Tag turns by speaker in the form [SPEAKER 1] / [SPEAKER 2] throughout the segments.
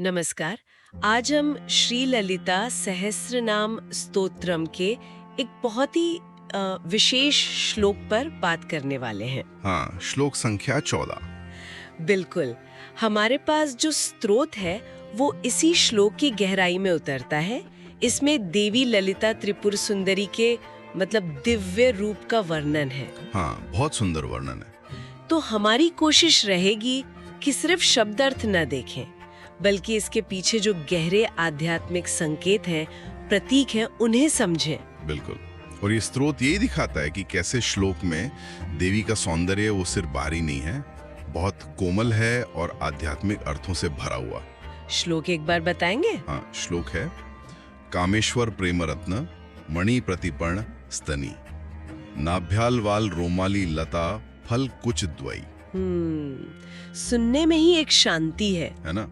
[SPEAKER 1] नमस्कार। आज हम श्री ललिता सहस्रनाम स्तोत्रम के एक बहुत ही विशेष श्लोक पर बात करने वाले हैं।
[SPEAKER 2] हाँ, श्लोक संख्या 14।
[SPEAKER 1] बिल्कुल। हमारे पास जो स्तोत्र है वो इसी श्लोक की गहराई में उतरता है। इसमें देवी ललिता त्रिपुर सुंदरी के दिव्य रूप का वर्णन है।
[SPEAKER 2] हाँ, बहुत सुंदर वर्णन है।
[SPEAKER 1] तो हमारी कोशिश रहेगी कि सिर्फ शब्द अर्थ न देखें, बल्कि इसके पीछे जो गहरे आध्यात्मिक संकेत हैं, प्रतीक हैं, उन्हें समझें।
[SPEAKER 2] बिल्कुल। और ये स्तोत्र यही दिखाता है कि कैसे श्लोक में देवी का सौंदर्य वो सिर्फ बाहरी नहीं है, बहुत कोमल है और आध्यात्मिक अर्थों से भरा हुआ।
[SPEAKER 1] श्लोक एक बार बताएंगे?
[SPEAKER 2] हाँ, श्लोक है कामेश्वर प्रेम रत्न मणि प्रतिपर्ण स्तनी नाभ्याल वाल रोमाली लता फल कुछ द्वई।
[SPEAKER 1] सुनने में ही एक शांति है
[SPEAKER 2] ना?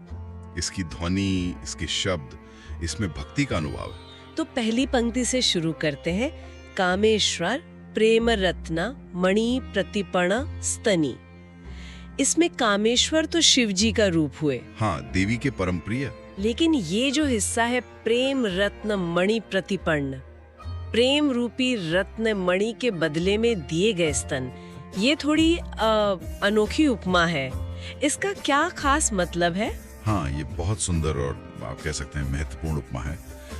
[SPEAKER 2] इसकी ध्वनि, इसके शब्द, इसमें भक्ति का अनुभव है।
[SPEAKER 1] तो पहली पंक्ति से शुरू करते हैं। कामेश्वर प्रेम रत्ना मणि प्रतिपर्ण स्तनी। इसमें कामेश्वर तो शिव जी का रूप हुए।
[SPEAKER 2] हाँ, देवी के परम प्रिय।
[SPEAKER 1] लेकिन ये जो हिस्सा है प्रेम रत्न मणि प्रतिपर्ण, प्रेम रूपी रत्न मणि के बदले में दिए गए स्तन, ये थोड़ी अनोखी उपमा है। इसका क्या खास मतलब है?
[SPEAKER 2] हाँ, ये बहुत सुंदर और आप कह सकते हैं महत्वपूर्ण उपमा है।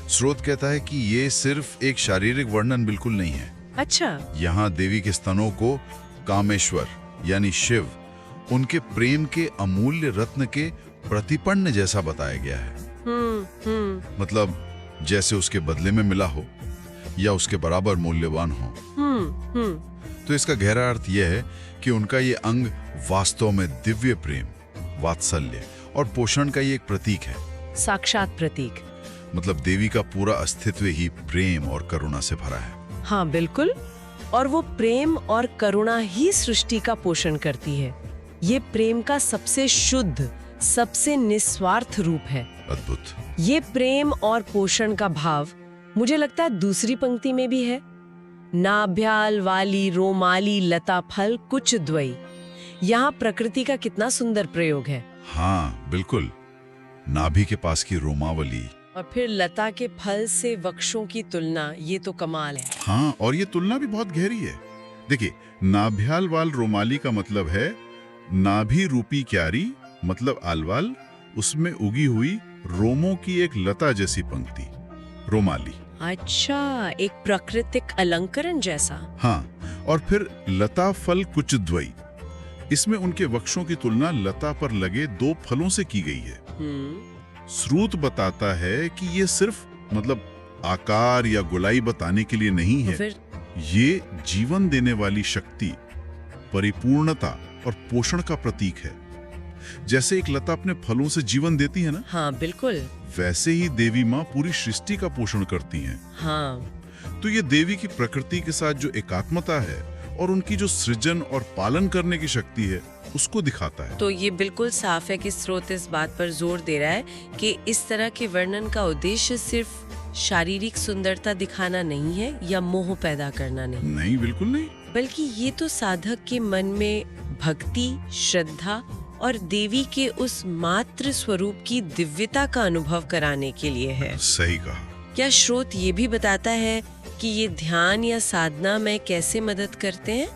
[SPEAKER 2] स्रोत कहता है कि ये सिर्फ एक शारीरिक वर्णन बिल्कुल नहीं है।
[SPEAKER 1] अच्छा।
[SPEAKER 2] यहाँ देवी के स्तनों को कामेश्वर यानी शिव, उनके प्रेम के अमूल्य रत्न के प्रतिपन्न जैसा बताया गया है। मतलब जैसे उसके बदले में मिला हो या उसके बराबर मूल्यवान हो। तो इसका गहरा अर्थ यह है कि उनका ये अंग वास्तव में दिव्य प्रेम, वात्सल्य और पोषण का ये एक प्रतीक है।
[SPEAKER 1] साक्षात प्रतीक।
[SPEAKER 2] मतलब देवी का पूरा अस्तित्व ही प्रेम और करुणा से भरा है।
[SPEAKER 1] हाँ, बिल्कुल। और वो प्रेम और करुणा ही सृष्टि का पोषण करती है। ये प्रेम का सबसे शुद्ध, सबसे निस्वार्थ रूप है।
[SPEAKER 2] अद्भुत।
[SPEAKER 1] ये प्रेम और पोषण का भाव मुझे लगता है दूसरी पंक्ति में भी है। नाभ्याल वाली रोमाली लता फल कुछ द्वई। यहाँ प्रकृति का कितना सुंदर प्रयोग है।
[SPEAKER 2] हाँ, बिल्कुल। नाभि के पास की रोमावली
[SPEAKER 1] और फिर लता के फल से वृक्षों की तुलना, ये तो कमाल है।
[SPEAKER 2] हाँ, और ये तुलना भी बहुत गहरी है। देखिए, नाभ्याल वाल रोमाली का मतलब है नाभि रूपी क्यारी, मतलब आलवाल, उसमें उगी हुई रोमों की एक लता जैसी पंक्ति, रोमाली।
[SPEAKER 1] अच्छा, एक प्राकृतिक अलंकरण जैसा।
[SPEAKER 2] हाँ, और फिर लता फल कुछ द्वई, इसमें उनके वृक्षों की तुलना लता पर लगे दो फलों से की गई है। स्रोत बताता है कि ये सिर्फ आकार या गोलाई बताने के लिए नहीं है।
[SPEAKER 1] फिर?
[SPEAKER 2] ये जीवन देने वाली शक्ति, परिपूर्णता और पोषण का प्रतीक है। जैसे एक लता अपने फलों से जीवन देती है ना?
[SPEAKER 1] हाँ, बिल्कुल।
[SPEAKER 2] वैसे ही देवी माँ पूरी सृष्टि का पोषण करती हैं।
[SPEAKER 1] हाँ।
[SPEAKER 2] तो ये देवी की प्रकृति के साथ जो एकात्मता है और उनकी जो सृजन और पालन करने की शक्ति है, उसको दिखाता है।
[SPEAKER 1] तो ये बिल्कुल साफ है कि स्रोत इस बात पर जोर दे रहा है कि इस तरह के वर्णन का उद्देश्य सिर्फ शारीरिक सुंदरता दिखाना नहीं है या मोह पैदा करना नहीं।
[SPEAKER 2] नहीं, बिल्कुल नहीं।
[SPEAKER 1] बल्कि ये तो साधक के मन में भक्ति, श्रद्धा और देवी के उस मात्र स्वरूप की दिव्यता का अनुभव कराने के लिए है।
[SPEAKER 2] सही कहा।
[SPEAKER 1] क्या स्रोत ये भी बताता है कि ये ध्यान या साधना में कैसे मदद करते हैं,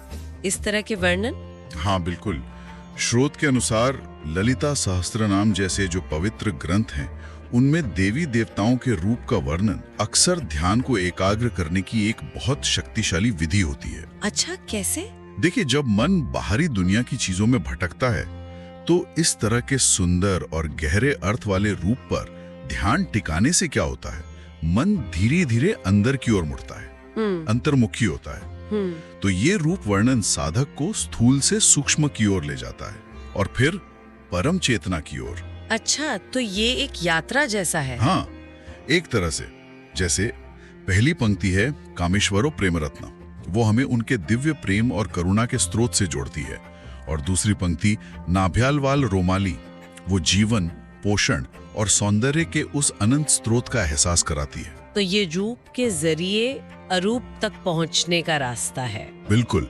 [SPEAKER 1] इस तरह के वर्णन?
[SPEAKER 2] हाँ, बिल्कुल। स्रोत के अनुसार ललिता सहस्त्रनाम जैसे जो पवित्र ग्रंथ हैं, उनमें देवी देवताओं के रूप का वर्णन अक्सर ध्यान को एकाग्र करने की एक बहुत शक्तिशाली विधि होती है।
[SPEAKER 1] अच्छा, कैसे?
[SPEAKER 2] देखिए, जब मन बाहरी दुनिया की चीजों में भटकता है, तो इस तरह के सुंदर और गहरे अर्थ वाले रूप पर ध्यान टिकाने से क्या होता है, मन धीरे धीरे अंदर की ओर मुड़ता है, अंतर्मुखी होता है। तो ये रूप वर्णन साधक को स्थूल से सूक्ष्म की ओर ले जाता है और फिर परम चेतना की ओर।
[SPEAKER 1] अच्छा, तो ये एक यात्रा जैसा है।
[SPEAKER 2] हाँ, एक तरह से। जैसे पहली पंक्ति है कामेश्वरो प्रेम रत्न, वो हमें उनके दिव्य प्रेम और करुणा के स्रोत से जोड़ती है। और दूसरी पंक्ति नाभ्याल वाल रोमाली, वो जीवन, पोषण और सौंदर्य के उस अनंत स्रोत का एहसास कराती है।
[SPEAKER 1] तो ये रूप के जरिए अरूप तक पहुंचने का रास्ता है।
[SPEAKER 2] बिल्कुल,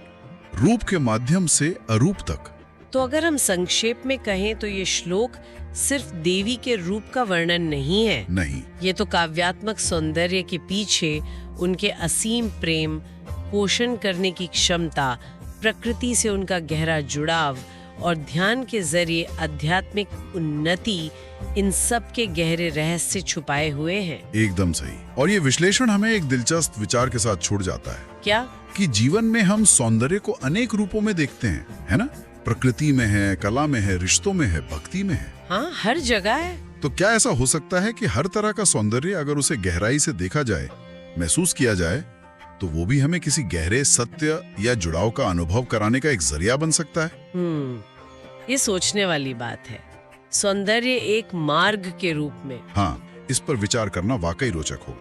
[SPEAKER 2] रूप के माध्यम से अरूप तक।
[SPEAKER 1] तो अगर हम संक्षेप में कहें तो ये श्लोक सिर्फ देवी के रूप का वर्णन नहीं है।
[SPEAKER 2] नहीं,
[SPEAKER 1] ये तो काव्यात्मक सौंदर्य के पीछे उनके असीम प्रेम, पोषण करने की क्षमता, प्रकृति से उनका गहरा जुड़ाव और ध्यान के जरिए आध्यात्मिक उन्नति, इन सब के गहरे रहस्य छुपाए हुए हैं।
[SPEAKER 2] एकदम सही। और ये विश्लेषण हमें एक दिलचस्प विचार के साथ छोड़ जाता है।
[SPEAKER 1] क्या?
[SPEAKER 2] कि जीवन में हम सौंदर्य को अनेक रूपों में देखते हैं, है ना? प्रकृति में है, कला में है, रिश्तों में है, भक्ति में है।
[SPEAKER 1] हाँ, हर जगह है।
[SPEAKER 2] तो क्या ऐसा हो सकता है कि हर तरह का सौंदर्य अगर उसे गहराई से देखा जाए, महसूस किया जाए, तो वो भी हमें किसी गहरे सत्य या जुड़ाव का अनुभव कराने का एक जरिया बन सकता है?
[SPEAKER 1] ये सोचने वाली बात है। सौंदर्य एक मार्ग के रूप में।
[SPEAKER 2] हाँ, इस पर विचार करना वाकई रोचक हो।